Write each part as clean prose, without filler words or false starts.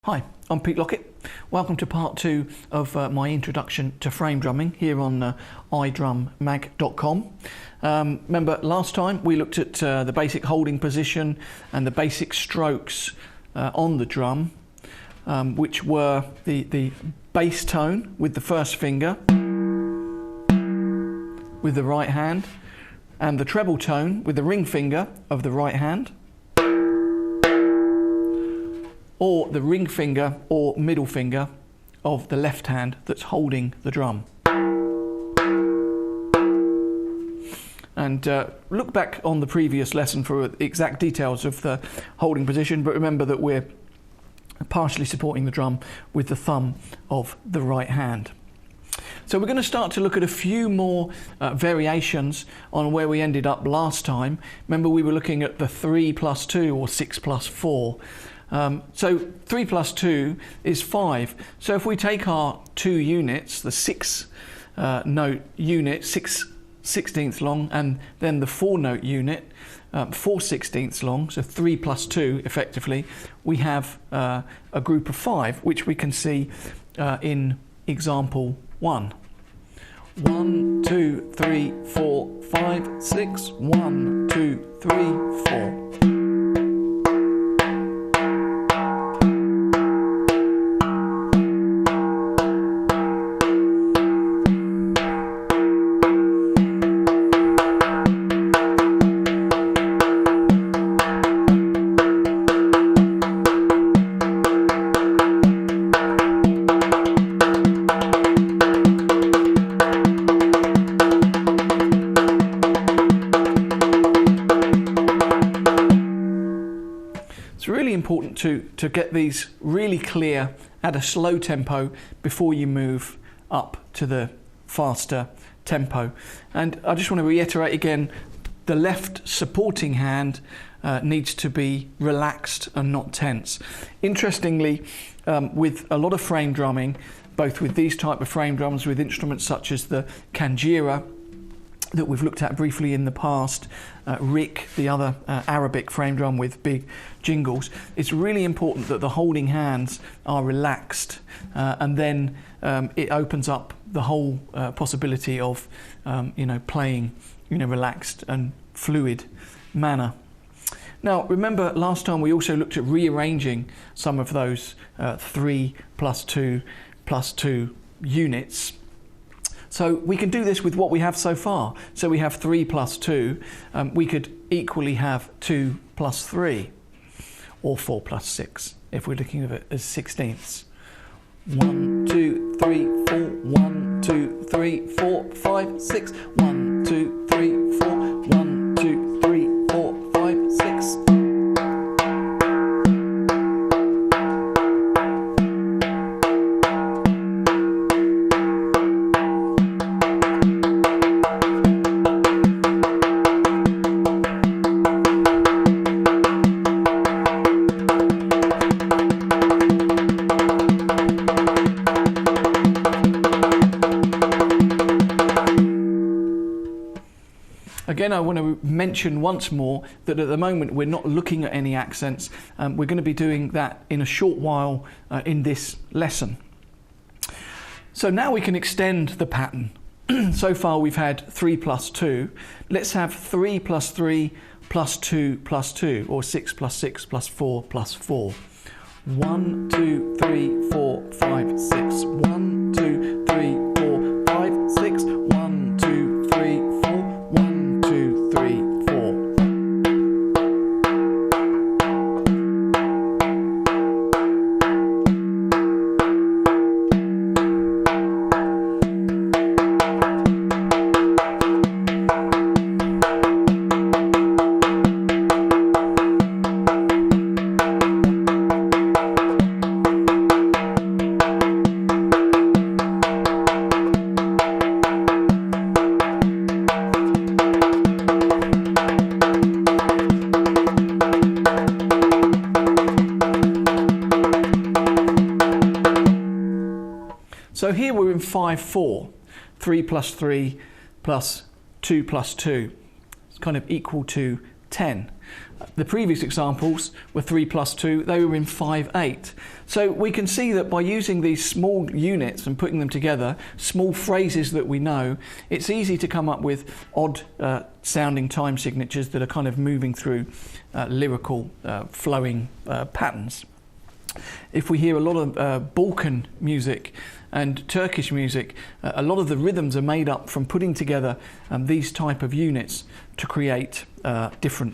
Hi, I'm Pete Lockett. Welcome to part 2 of my introduction to frame drumming here on iDrummag.com. Remember last time we looked at the basic holding position and the basic strokes on the drum, which were the bass tone with the first finger with the right hand, and the treble tone with the ring finger of the right hand, or the ring finger or middle finger of the left hand that's holding the drum. And look back on the previous lesson for exact details of the holding position, but remember that we're partially supporting the drum with the thumb of the right hand. So we're going to start to look at a few more variations on where we ended up last time. Remember, we were looking at the 3+2 or 6+4. So 3 plus 2 is 5. So if we take our 2 units, the 6 note unit, 6/16 long, and then the 4 note unit, 4/16 long, so 3 plus 2 effectively, we have a group of 5, which we can see in example 1. 1, 2, 3, 4, 5, 6. 1, 2, 3, 4. Important to get these really clear at a slow tempo before you move up to the faster tempo. And I just want to reiterate again, the left supporting hand needs to be relaxed and not tense. Interestingly, with a lot of frame drumming, both with these type of frame drums, with instruments such as the kanjira that we've looked at briefly in the past, Rick, the other Arabic frame drum with big jingles, it's really important that the holding hands are relaxed, and then it opens up the whole possibility of playing in a relaxed and fluid manner. Now remember, last time we also looked at rearranging some of those 3 plus 2 plus 2 units. So we can do this with what we have so far. So we have 3 plus 2. We could equally have 2 plus 3, or 4 plus 6, if we're looking at it as sixteenths. 1, 2, 3, 4. 1, 2, 3, 4, 5, 6. 1, 2, 3, 4. 1, 2, 3, 4, 5, 6. Again, I want to mention once more that at the moment we're not looking at any accents. We're going to be doing that in a short while in this lesson. So now we can extend the pattern. So far we've had 3 plus 2. Let's have 3 plus 3 plus 2 plus 2, or 6 plus 6 plus 4 plus 4. 1, 2, 3, 4, 5, 6. 1, 2, 3, 4, 5, 6. 1, 2, 3, 4. 1, 2, 3, 4. So here we're in 5/4, 3 plus 3 plus 2 plus 2. It's kind of equal to 10. The previous examples were 3+2, they were in 5/8. So we can see that by using these small units and putting them together, small phrases that we know, it's easy to come up with odd sounding time signatures that are kind of moving through lyrical flowing patterns. If we hear a lot of Balkan music and Turkish music, a lot of the rhythms are made up from putting together these type of units to create different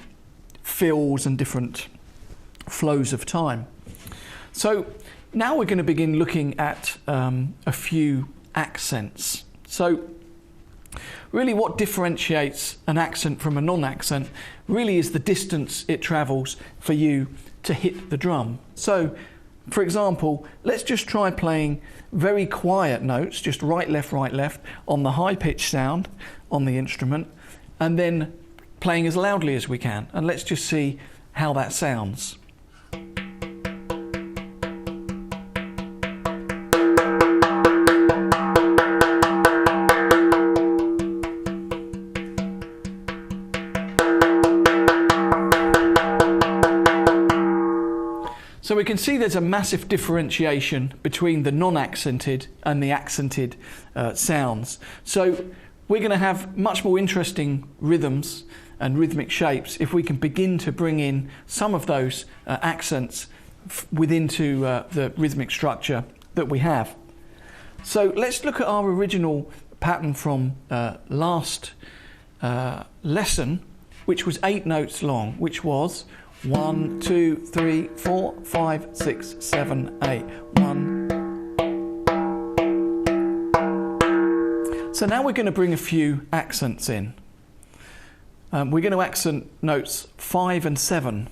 fills and different flows of time. So now we're going to begin looking at a few accents. So really what differentiates an accent from a non-accent really is the distance it travels for you to hit the drum. So for example, let's just try playing very quiet notes, just right, left on the high pitch sound on the instrument, and then playing as loudly as we can. And let's just see how that sounds. So we can see there's a massive differentiation between the non-accented and the accented sounds. So we're going to have much more interesting rhythms and rhythmic shapes if we can begin to bring in some of those accents within the rhythmic structure that we have. So let's look at our original pattern from last lesson, which was 8 notes long, which was 1, 2, 3, 4, 5, 6, 7, 8. 1. So now we're going to bring a few accents in. We're going to accent notes 5 and 7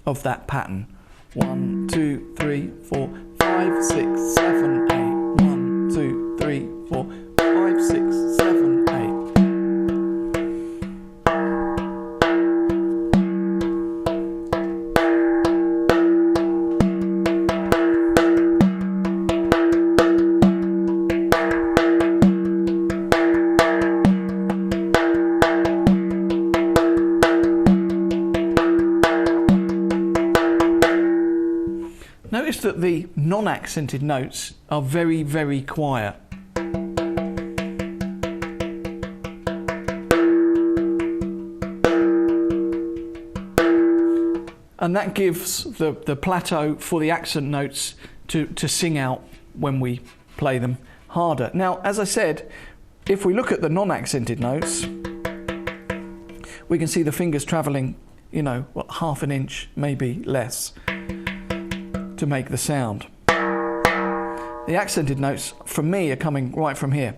of that pattern. 1, 2, 3, 4, 5, 6, 7, 8. 1, 2, 3, 4, 5, 6, 7, 8. Notice that the non-accented notes are very, very quiet. And that gives the plateau for the accent notes to sing out when we play them harder. Now, as I said, if we look at the non-accented notes, we can see the fingers travelling, you know, what, half an inch, maybe less, to make the sound. The accented notes, for me, are coming right from here,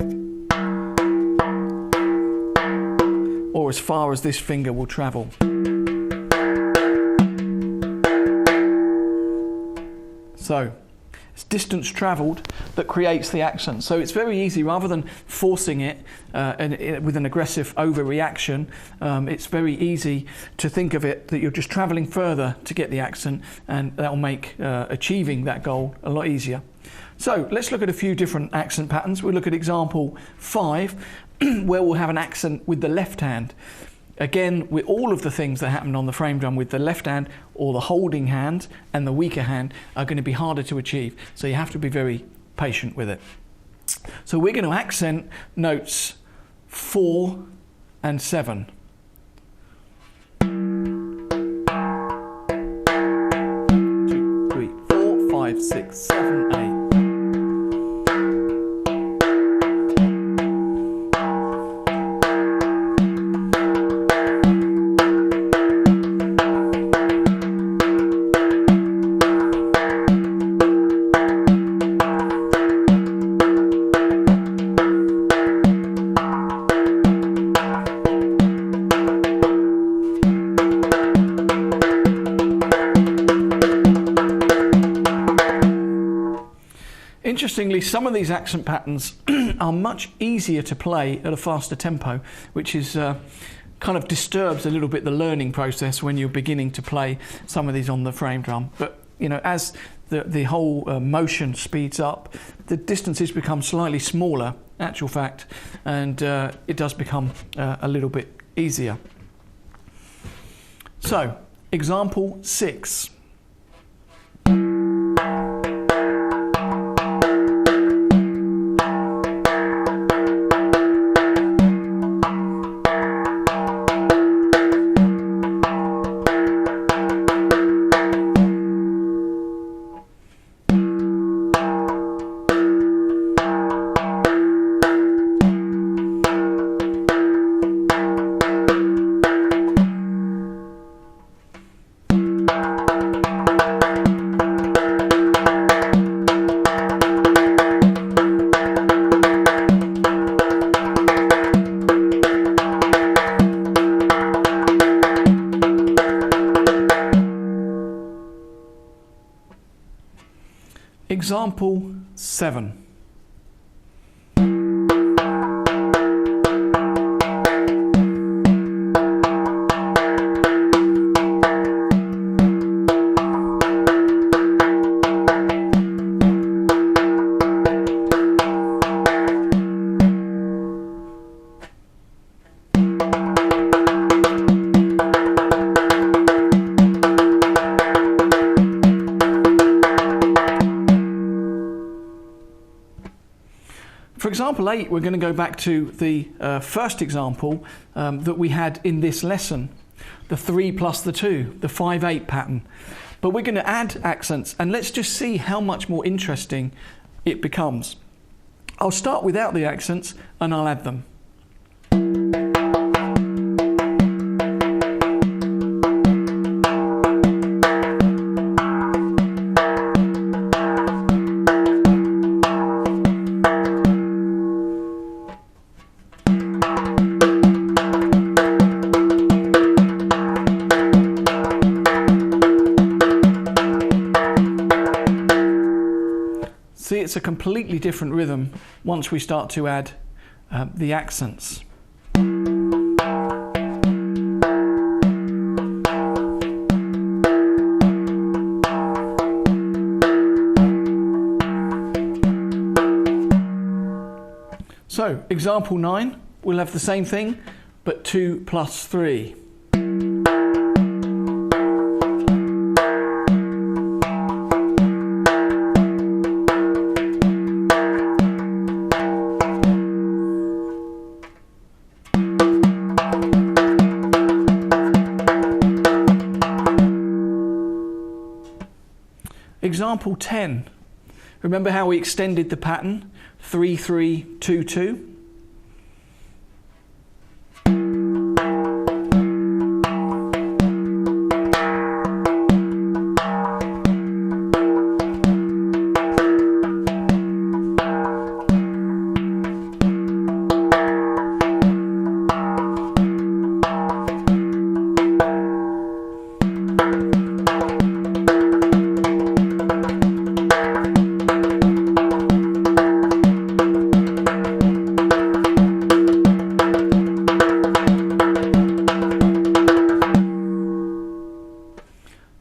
or as far as this finger will travel. So it's distance travelled that creates the accent. So it's very easy, rather than forcing it with an aggressive overreaction, it's very easy to think of it that you're just travelling further to get the accent, and that will make achieving that goal a lot easier. So let's look at a few different accent patterns. We'll look at example 5, where we'll have an accent with the left hand. Again, with all of the things that happen on the frame drum with the left hand, or the holding hand and the weaker hand, are going to be harder to achieve. So you have to be very patient with it. So we're going to accent notes 4 and 7. 2, 3, 4, 5, 6, 7, 8. Interestingly, some of these accent patterns are much easier to play at a faster tempo, which is kind of disturbs a little bit the learning process when you're beginning to play some of these on the frame drum. But you know, as the whole motion speeds up, the distances become slightly smaller, actual fact, and it does become a little bit easier. So Example 6. Example 7. For example 8, we're going to go back to the first example that we had in this lesson, the 3 plus the 2, the 5/8 pattern. But we're going to add accents, and let's just see how much more interesting it becomes. I'll start without the accents and I'll add them. See, it's a completely different rhythm once we start to add the accents. So, example 9, we'll have the same thing, but 2 plus 3. Example 10. Remember how we extended the pattern? 3-3-2-2.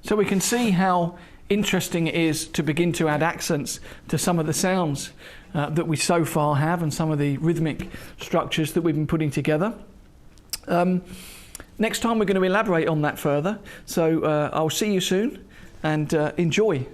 So we can see how interesting it is to begin to add accents to some of the sounds that we so far have and some of the rhythmic structures that we've been putting together. Next time we're going to elaborate on that further. So I'll see you soon and enjoy.